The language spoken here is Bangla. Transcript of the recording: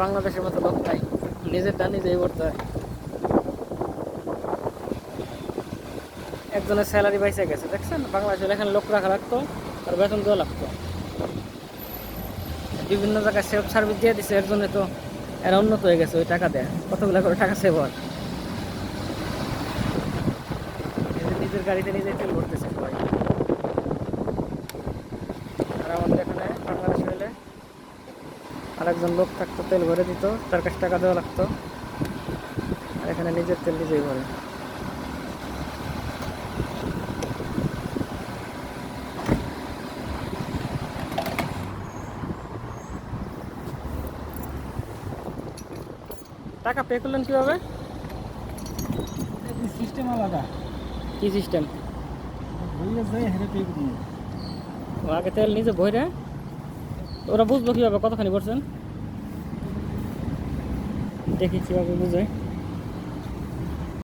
বাংলাদেশের মতো লোক নাই, নিজেরটা নিজেই করতে হয়। একজনের স্যালারি পাইছে গেছে, দেখছেন? বাংলাদেশে এখানে লোক রাখা লাগতো আর বেতন দেওয়া লাগতো। বিভিন্ন জায়গায় সেলফ সার্ভিস দিয়ে দিচ্ছে, এর জন্য তো এরা উন্নত হয়ে গেছে। ওই টাকা দেয়, কতগুলো করে টাকা সেভ হয়। নিজের গাড়িতে নিজেই তেল ভরতেছে সবাই। আর আমাদের এখানে বাংলাদেশে হলে আরেকজন লোক থাকতো, তেল ভরে দিত, তার কাছে টাকা দেওয়া লাগতো। আর এখানে নিজের তেল নিজেই ভরে। টাকা পে করলেন কিভাবে? সিস্টেম আলাদা। কি সিস্টেম? ভইয়া যায় হেরে পে করি। আগে তেল নিজে ভরে, ওরা বুঝবো কিভাবে কতখানি করছেন? দেখি কিভাবে বুঝে।